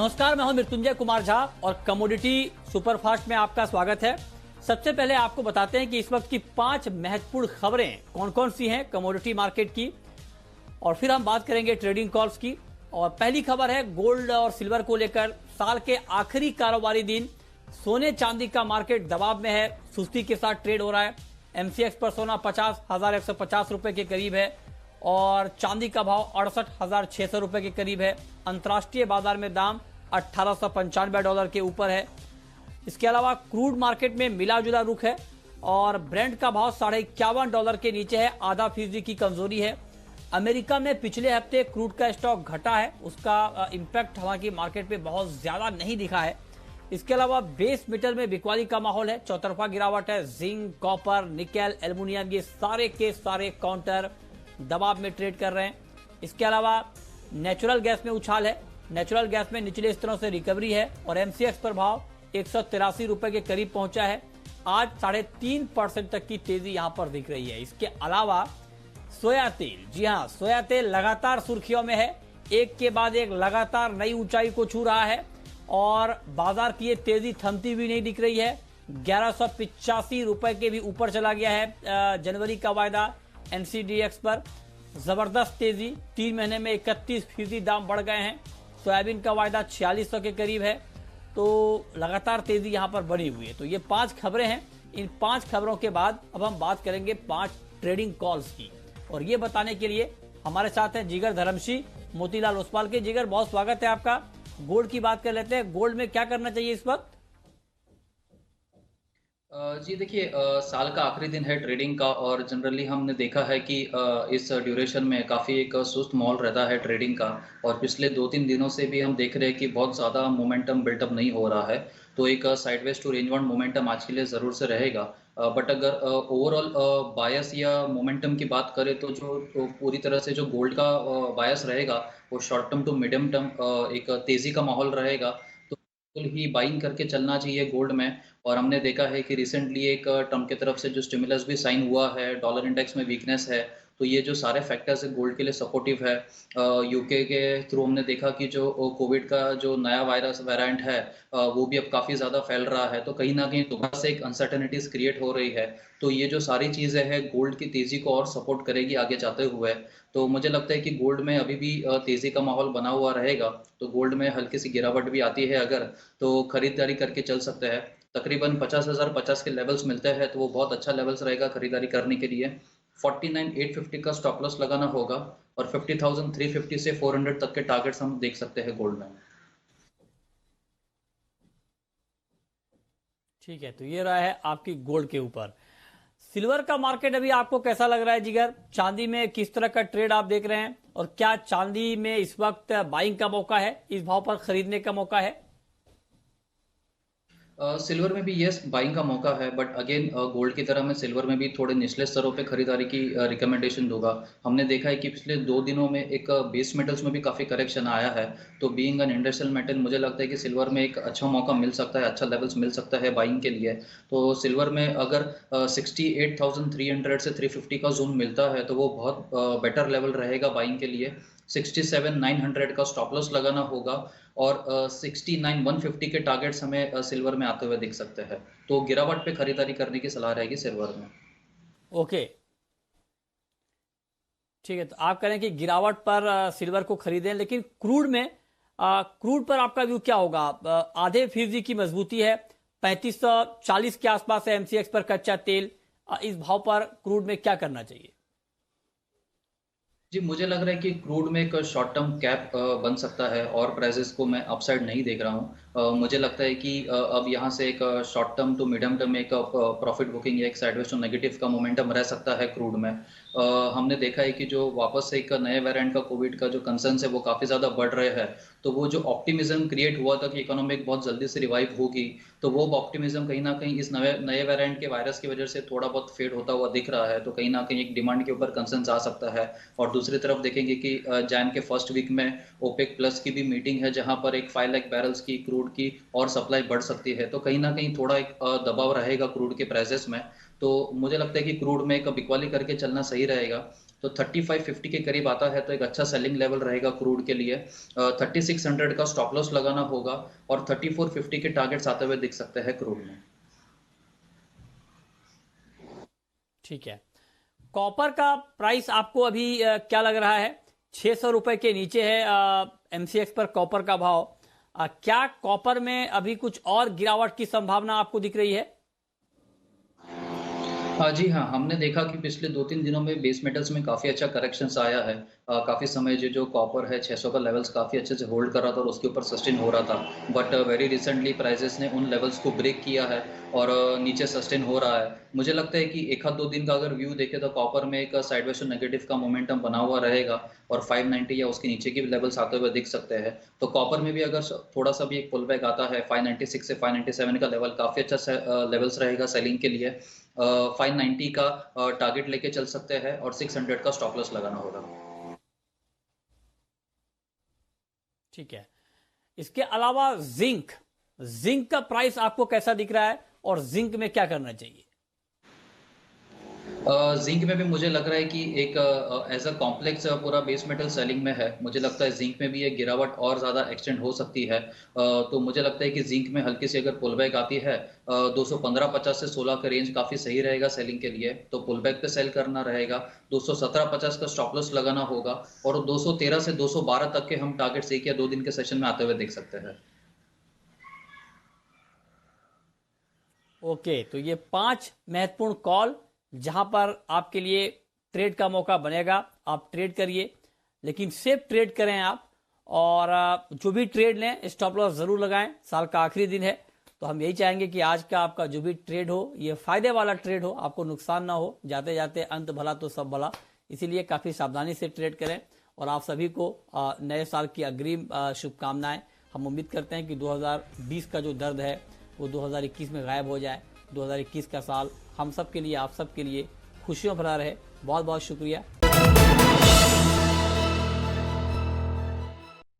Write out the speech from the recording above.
नमस्कार, मैं हूं मृत्युंजय कुमार झा और कमोडिटी सुपरफास्ट में आपका स्वागत है। सबसे पहले आपको बताते हैं कि इस वक्त की 5 महत्वपूर्ण खबरें कौन कौन सी हैं कमोडिटी मार्केट की, और फिर हम बात करेंगे ट्रेडिंग कॉल्स की। और पहली खबर है गोल्ड और सिल्वर को लेकर। साल के आखिरी कारोबारी दिन सोने चांदी का मार्केट दबाव में है, सुस्ती के साथ ट्रेड हो रहा है। एमसीएक्स पर सोना 50,150 रुपए के करीब है और चांदी का भाव 68,600 रुपए के करीब है। अंतर्राष्ट्रीय बाजार में दाम $1895 के ऊपर है। इसके अलावा क्रूड मार्केट में मिला जुला रुख है और ब्रेंट का भाव $51.5 के नीचे है, आधा फीसदी की कमजोरी है। अमेरिका में पिछले हफ्ते क्रूड का स्टॉक घटा है, उसका इंपैक्ट हालांकि मार्केट में बहुत ज्यादा नहीं दिखा है। इसके अलावा बेस मेटल में बिकवाली का माहौल है, चौतरफा गिरावट है। जिंक, कॉपर, निकेल, एल्युमिनियम ये सारे के सारे काउंटर दबाव में ट्रेड कर रहे हैं। इसके अलावा नेचुरल गैस में उछाल है, नेचुरल गैस में निचले स्तरों से रिकवरी है और एमसीएक्स पर भाव 183 रुपए के करीब पहुंचा है। आज 3.5% तक की तेजी यहां पर दिख रही है। इसके अलावा सोया तेल, जी हां, सोया तेल लगातार सुर्खियों में है, एक के बाद एक लगातार नई ऊंचाई को छू रहा है और बाजार की ये तेजी थमती हुई नहीं दिख रही है। 1185 रुपए के भी ऊपर चला गया है जनवरी का वायदा। एनसीडीएक्स पर जबरदस्त तेजी, 3 महीने में 31% दाम बढ़ गए हैं। सोयाबीन का वायदा 4600 के करीब है, तो लगातार तेजी यहां पर बनी हुई है। तो ये 5 खबरें हैं। इन 5 खबरों के बाद अब हम बात करेंगे 5 ट्रेडिंग कॉल्स की, और ये बताने के लिए हमारे साथ हैं जिगर धर्मशी, मोतीलाल ओसवाल के। जिगर, बहुत स्वागत है आपका। गोल्ड की बात कर लेते हैं, गोल्ड में क्या करना चाहिए इस वक्त? जी देखिए, साल का आखिरी दिन है ट्रेडिंग का और जनरली हमने देखा है कि इस ड्यूरेशन में काफ़ी एक सुस्त माहौल रहता है ट्रेडिंग का। और पिछले 2-3 दिनों से भी हम देख रहे हैं कि बहुत ज़्यादा मोमेंटम बिल्टअप नहीं हो रहा है, तो एक sideways to range bound momentum आज के लिए ज़रूर से रहेगा। बट अगर ओवरऑल बायस या मोमेंटम की बात करें तो जो पूरी तरह से जो गोल्ड का बायस रहेगा वो short term to medium term एक तेज़ी का माहौल रहेगा। तो बिल्कुल ही बाइंग करके चलना चाहिए गोल्ड में। और हमने देखा है कि रिसेंटली एक ट्रम्प की तरफ से जो स्टिमुलस भी साइन हुआ है, डॉलर इंडेक्स में वीकनेस है, तो ये जो सारे फैक्टर्स है गोल्ड के लिए सपोर्टिव है। यूके के थ्रू हमने देखा कि जो कोविड का जो नया वायरस वेरिएंट है वो भी अब काफ़ी ज़्यादा फैल रहा है, तो कहीं ना कहीं दोबारा से एक अनसर्टेनिटीज क्रिएट हो रही है। तो ये जो सारी चीज़ें हैं गोल्ड की तेज़ी को और सपोर्ट करेगी आगे जाते हुए। तो मुझे लगता है कि गोल्ड में अभी भी तेज़ी का माहौल बना हुआ रहेगा। तो गोल्ड में हल्की सी गिरावट भी आती है अगर, तो खरीदारी करके चल सकते हैं। तकरीबन 50,050 के लेवल्स मिलते हैं, तो वो बहुत अच्छा लेवल्स रहेगा खरीदारी करने के लिए। 49,850 का स्टॉप लॉस लगाना होगा और 50,350 से 400 तक के टारगेट्स हम देख सकते हैं गोल्ड में। ठीक है, तो ये रहा है आपकी गोल्ड के ऊपर। सिल्वर का मार्केट अभी आपको कैसा लग रहा है जिगर? चांदी में किस तरह का ट्रेड आप देख रहे हैं और क्या चांदी में इस वक्त बाइंग का मौका है, इस भाव पर खरीदने का मौका है? सिल्वर में भी यस बाइंग का मौका है, बट अगेन गोल्ड की तरह मैं सिल्वर में भी थोड़े निचले स्तरों पे खरीदारी की रिकमेंडेशन दूंगा। हमने देखा है कि पिछले 2 दिनों में एक बेस मेटल्स में भी काफ़ी करेक्शन आया है, तो बीइंग एन इंडस्ट्रियल मेटल मुझे लगता है कि सिल्वर में एक अच्छा मौका मिल सकता है, अच्छा लेवल्स मिल सकता है बाइंग के लिए। तो सिल्वर में अगर 68,300 से 350 का जोन मिलता है तो वो बहुत बेटर लेवल रहेगा बाइंग के लिए। 67,900 का स्टॉप लॉस लगाना होगा और 69,150 के टारगेट्स हमें सिल्वर में आते हुए दिख सकते हैं। तो गिरावट पे खरीदारी करने की सलाह रहेगी सिल्वर में। ओके, ठीक है, तो आप कह रहे हैं कि गिरावट पर सिल्वर को खरीदें, लेकिन क्रूड में क्रूड पर आपका व्यू क्या होगा? आधे फीसदी की मजबूती है, 3540 के आसपास है एमसीएक्स पर कच्चा तेल। इस भाव पर क्रूड में क्या करना चाहिए? जी, मुझे लग रहा है कि क्रूड में एक शॉर्ट टर्म कैप बन सकता है और प्राइसेस को मैं अपसाइड नहीं देख रहा हूँ। मुझे लगता है कि अब यहाँ से एक short term to medium term एक प्रॉफिट बुकिंग या एक साइडवेज टू नेगेटिव का मोमेंटम रह सकता है क्रूड में। हमने देखा है कि जो वापस से एक नए वेरिएंट का कोविड का जो कंसर्न्स है वो काफ़ी ज़्यादा बढ़ रहे हैं, तो वो जो ऑप्टिमिज्म क्रिएट हुआ था कि इकोनॉमी बहुत जल्दी से रिवाइव होगी, तो वो ऑप्टिमिज्म कहीं ना कहीं इस नए नए वेरिएंट के वायरस की वजह से थोड़ा बहुत फेड होता हुआ दिख रहा है। तो कहीं ना कहीं एक डिमांड के ऊपर कंसर्न्स आ सकता है। और दूसरी तरफ देखेंगे कि जैन के फर्स्ट वीक में ओपेक प्लस की भी मीटिंग है, जहां पर एक 5 लाख बैरल्स की क्रूड की और सप्लाई बढ़ सकती है, तो कहीं ना कहीं थोड़ा एक दबाव रहेगा क्रूड के प्राइसेस में। तो मुझे लगता है कि क्रूड में एक बिकवाली करके चलना सही रहेगा। तो 3550 के करीब आता है तो एक अच्छा सेलिंग लेवल रहेगा क्रूड के लिए। 3600 का स्टॉप लॉस लगाना होगा और 3450 के टारगेट्स आते हुए दिख सकते हैं क्रूड में। ठीक है, कॉपर का प्राइस आपको अभी क्या लग रहा है? 600 रुपए के नीचे है एमसीएक्स पर कॉपर का भाव। क्या कॉपर में अभी कुछ और गिरावट की संभावना आपको दिख रही है? हाँ जी हाँ, हमने देखा कि पिछले 2-3 दिनों में बेस मेटल्स में काफ़ी अच्छा करेक्शंस आया है। काफ़ी समय जो कॉपर है 600 का लेवल्स काफ़ी अच्छे से होल्ड कर रहा था और उसके ऊपर सस्टेन हो रहा था। बट वेरी रिसेंटली प्राइसेस ने उन लेवल्स को ब्रेक किया है और नीचे सस्टेन हो रहा है। मुझे लगता है कि 1 आध 2 दिन का अगर व्यू देखें तो कॉपर में एक साइडवेज नेगेटिव का मोमेंटम बना हुआ रहेगा और 590 या उसके नीचे के लेवल्स आते हुए दिख सकते हैं। तो कॉपर में भी अगर थोड़ा सा भी एक पुल बैक आता है 596 से 597 का लेवल काफ़ी अच्छा लेवल्स रहेगा सेलिंग के लिए। 590 का टारगेट लेके चल सकते हैं और 600 का स्टॉप लॉस लगाना होगा। ठीक है, इसके अलावा जिंक का प्राइस आपको कैसा दिख रहा है और जिंक में क्या करना चाहिए? जिंक में भी मुझे लग रहा है कि एक एज अ कॉम्प्लेक्स पूरा बेस मेटल सेलिंग में है। मुझे लगता है जिंक में भी एक गिरावट और ज़्यादा एक्सटेंड हो सकती है। तो मुझे लगता है कि जिंक में हल्की सी अगर पुल बैक आती है 215.50 से 16 का रेंज काफ़ी सही रहेगा सेलिंग के लिए। तो पुल बैक पे सेल करना रहेगा। 217.50 का स्टॉप लॉस लगाना होगा और 213 से 212 तक के हम टारगेट्स 1 या 2 दिन के सेशन में आते हुए देख सकते हैं। ओके, तो ये 5 महत्वपूर्ण कॉल जहां पर आपके लिए ट्रेड का मौका बनेगा, आप ट्रेड करिए, लेकिन सेफ ट्रेड करें आप। और जो भी ट्रेड लें स्टॉप लॉस जरूर लगाएं। साल का आखिरी दिन है तो हम यही चाहेंगे कि आज का आपका जो भी ट्रेड हो ये फायदे वाला ट्रेड हो, आपको नुकसान ना हो। जाते जाते अंत भला तो सब भला, इसीलिए काफी सावधानी से ट्रेड करें। और आप सभी को नए साल की अग्रिम शुभकामनाएं। हम उम्मीद करते हैं कि 2020 का जो दर्द है वो 2021 में गायब हो जाए। 2021 का साल हम सब के लिए, आप सब के लिए खुशियों भरा रहे। बहुत बहुत शुक्रिया।